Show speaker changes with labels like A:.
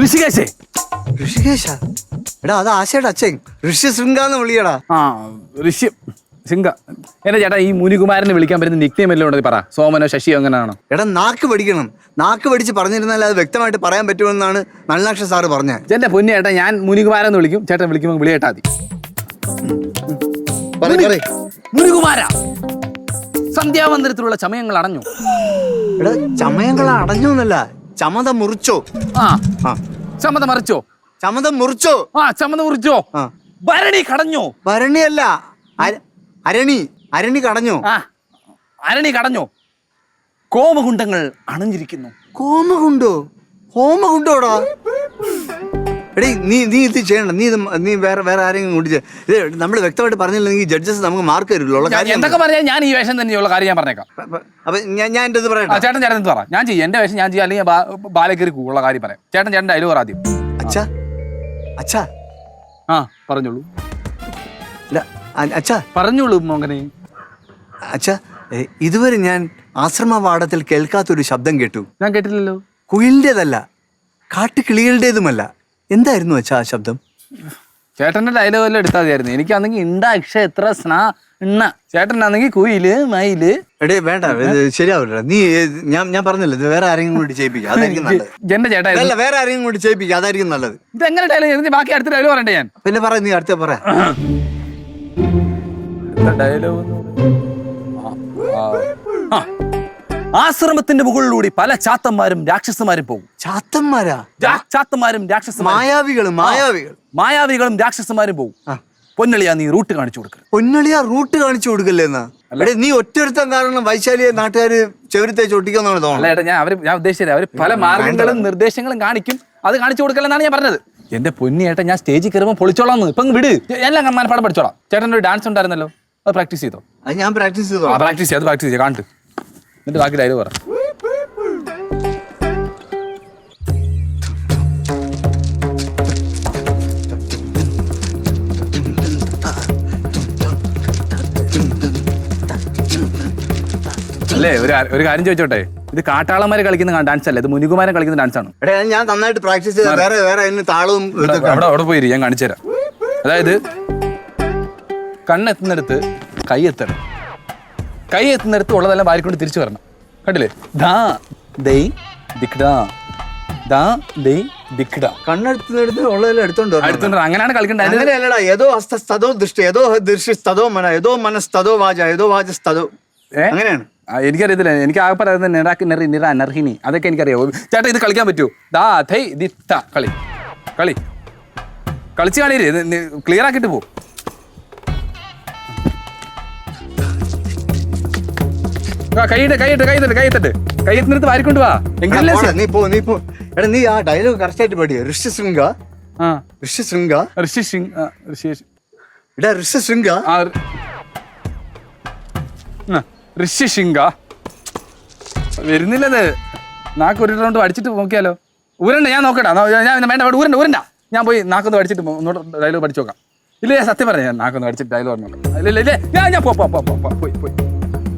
A: ഋഷികേശേ.
B: ഋഷികേശാ? എടാ അത് ആശയുടെ അച്ഛൻ ഋഷ്യശൃംഗാന്ന് വിളിയടാ.
A: ആ ഋഷി ശൃംഗ. എന്റെ ചേട്ടാ ഈ മുനികുമാരനെ വിളിക്കാൻ പറ്റുന്ന നിക്നെയിം എല്ലാം ഉണ്ടെങ്കിൽ പറ. സോമനോ ശശിയോ അങ്ങനെയാണോ?
B: എടാ നാക്ക് പഠിക്കണം. നാക്ക് പഠിച്ച് പറഞ്ഞിരുന്നാൽ അത് വ്യക്തമായിട്ട് പറയാൻ പറ്റുമെന്നാണ് നളിനാക്ഷ സാറ് പറഞ്ഞത്.
A: എന്റെ പൊന്നു ചേട്ടാ, ഞാൻ മുനികുമാരൻ എന്ന് വിളിക്കും. ചേട്ടൻ വിളിക്കുമ്പോൾ വിളി കേട്ടാ മതി. മുനികുമാര, സന്ധ്യാവന്തരത്തിലുള്ള ചമയങ്ങൾ അടഞ്ഞു.
B: എടാ ചമയങ്ങൾ അടഞ്ഞു എന്നല്ല, ചമത മുറിച്ചോ.
A: ആ ചമത മറിച്ചോ.
B: ചമതം മുറിച്ചോ.
A: ആ ചമത മുറിച്ചോ. ഭരണി കടഞ്ഞോ.
B: ഭരണിയല്ല, അരണി. അരണി കടഞ്ഞോ.
A: ആ അരണി കടഞ്ഞോ. കോമകുണ്ടങ്ങൾ അണഞ്ഞിരിക്കുന്നു.
B: കോമകുണ്ടോ? ഹോമകുണ്ടോടാ? എടീ നീ ഇത് ചെയ്യണ്ട. നീ വേറെ ആരെങ്കിലും കൊണ്ട് ഇത് നമ്മൾ വ്യക്തമായിട്ട് പറഞ്ഞില്ലെങ്കിൽ ജഡ്ജസ് നമുക്ക് മാർക്ക് തരുമല്ലോ.
A: എന്തൊക്കെ പറഞ്ഞാൽ ഞാൻ ഈ വേഷം തന്നെയുള്ള കാര്യം ഞാൻ പറഞ്ഞേക്കാം.
B: അപ്പൊ ഞാൻ എന്റെ ഇത് പറയാം.
A: ചേട്ടൻ പറ. ഞാൻ ചെയ്യും എന്റെ വേഷം ഞാൻ ചെയ്യാം, അല്ലെങ്കിൽ ബാലക്കറി ഉള്ള കാര്യം പറയാം. ചേട്ടൻ ഡയലോഗ് ആദ്യം.
B: അച്ഛാ അച്ഛാ.
A: ആ പറഞ്ഞോളൂ.
B: അച്ഛാ
A: പറഞ്ഞോളൂ മോങ്ങനെ.
B: അച്ഛാ, ഇതുവരെ ഞാൻ ആശ്രമ വാടത്തിൽ കേൾക്കാത്തൊരു ശബ്ദം കേട്ടു.
A: ഞാൻ കേട്ടില്ലല്ലോ.
B: കുയിലിൻ്റെതല്ല, കാട്ടുകിളികളുടേതുമല്ല. എന്തായിരുന്നു അച്ഛാ ആ ശബ്ദം?
A: ചേട്ടന്റെ ഡയലോഗ് എല്ലാം എടുത്താൽ മതിയായിരുന്നു. എനിക്കാണെങ്കിൽ ഇണ്ട അക്ഷ എത്ര സ്നാ ഇണ്ണ. ചേട്ടനാണെങ്കിൽ കുയില് മയില്.
B: എടേ വേണ്ട, ശരിയാവില്ല. ഞാൻ പറഞ്ഞില്ല, ഇത് വേറെ ആരെങ്കിലും കൂടി ചെയ്യിപ്പിക്കാം, അതായിരിക്കും നല്ലത്.
A: എന്റെ ചേട്ടാ
B: അല്ല, വേറെ ആരെങ്കിലും കൂടി ചെയ്യിപ്പിക്കാം, അതായിരിക്കും നല്ലത്.
A: ഇത് എങ്ങനെ ഡയലോഗ്? ബാക്കി അടുത്ത ഡയലോഗ് പറയണ്ടേ ഞാൻ?
B: പിന്നെ പറ, നീ അടുത്ത പറ.
A: ഡയലോഗ് ആശ്രമത്തിന്റെ മുകളിലൂടെ പല ചാത്തന്മാരും രാക്ഷസന്മാരും പോകും.
B: ചാത്തന്മാരാ?
A: ചാത്തന്മാരും രാക്ഷസന്മാരും മായാവികളും രാക്ഷസന്മാരും പോകും. പൊന്നളിയാ നീ റൂട്ട് കാണിച്ചു കൊടുക്കുക.
B: പൊന്നളിയാ റൂട്ട് കാണിച്ചു കൊടുക്കല്ലേന്നാ? അല്ലെ നീ ഒറ്റൊരുത്തം കാരണം വൈശാലിയെ നാട്ടുകാര് ചെവിരത്തെ ചൊട്ടിക്കാന്നാണ് തോന്നുന്നത്.
A: ഞാൻ ഉദ്ദേശിച്ചത് അവര് പല മാർഗങ്ങളും നിർദ്ദേശങ്ങളും കാണിക്കും, അത് കാണിച്ചു കൊടുക്കലെന്നാണ് ഞാൻ പറഞ്ഞത്. എന്റെ പൊന്നിയേട്ടൻ, ഞാൻ സ്റ്റേജിൽ കയറുമ്പോൾ പൊളിച്ചോളാം. ഇപ്പൊ വിട്, എല്ലാം കമ്മാനപ്പാടം പഠിച്ചോളാം. ചേട്ടൻ ഒരു ഡാൻസ് ഉണ്ടായിരുന്നല്ലോ, അത് പ്രാക്ടീസ് ചെയ്തോ?
B: അത് ഞാൻ പ്രാക്ടീസ് ചെയ്തോ?
A: പ്രാക്ടീസ് ചെയ്ത് കാണിട്ട് എന്നിട്ട് ബാക്കി ഡയലോഗ് പറ. അല്ലേ ഒരു കാര്യം ചോദിച്ചോട്ടെ, ഇത് കാട്ടാളന്മാരെ കളിക്കുന്ന ഡാൻസ് അല്ലേ, ഇത് മുനികുമാരൻ കളിക്കുന്ന ഡാൻസ് ആണ്.
B: ഞാൻ നന്നായിട്ട് പ്രാക്ടീസ് ചെയ്ത വേറെ താളവും
A: അവിടെ പോയി ഞാൻ കാണിച്ചു തരാം. അതായത് കണ്ണെത്തുന്നിടത്ത് കൈ എത്തണം, കൈ എത്തുന്നിടത്ത് ഉള്ളതെല്ലാം വാരിക്കൊണ്ട് തിരിച്ചു വരണം. കണ്ടില്ലേ? ദാ ദൈ ദിക്ഡാ, ദാ ദൈ ദിക്ഡാ.
B: കണ്ണെടുത്ത് ഉള്ളതെല്ലാം എടുത്തോണ്ട്
A: അങ്ങനെയാണ് കളിക്കേണ്ടത്.
B: അങ്ങനെയല്ലടാ, ഏതോ ഹസ്തസ്തോ ദൃഷ്ടി, ഏതോ ദൃശ്യസ്തോ മന, ഏതോ മനസ്തോ വാച, ഏതോ വാചസ്തോ. അങ്ങനെയാണ്.
A: എനിക്കറിയത്തില്ല, എനിക്ക് ആകെ പറയുന്നത് നിറാക്കി നിറി നിറ നർഹിനി, അതൊക്കെ എനിക്കറിയാം. ചേട്ടാ ഇത് കളിക്കാൻ പറ്റുമോ? ദാ ധൈ ദിത്ത കളി കളി കളിച്ച് കാണിയില്ലേ, ക്ലിയർ ആക്കിയിട്ട് പോ. കൈയെത്തിനടുത്ത് വാരിക്കൊണ്ട് വാ.
B: നീ ആ ഡയലോഗ് കറക്റ്റ് ആയിട്ട് പഠിക്കുക. ഋഷ്യശൃംഗ ഋഷ്യശൃംഗ ഋഷ്യശൃംഗ
A: ഋഷ്യശൃംഗ വരുന്നില്ലത്. നാക്ക് ഒരു റൗണ്ട് അടിച്ചിട്ട് നോക്കിയാലോ? ഊരണ്ട, ഞാൻ നോക്കട്ടാ. ഞാൻ വേണ്ട, ഊരണ്ട. ഞാൻ പോയി നാക്കൊന്ന് അടിച്ചിട്ട് ഒന്നോട്ട് ഡയലോഗ് പഠിച്ചു നോക്കാം. ഇല്ല, ഞാൻ സത്യം പറയാം, ഞാൻ നാക്കൊന്ന് അടിച്ചിട്ട് ഡയലോഗ് നോക്കാം. ഇല്ല ഞാൻ പോയി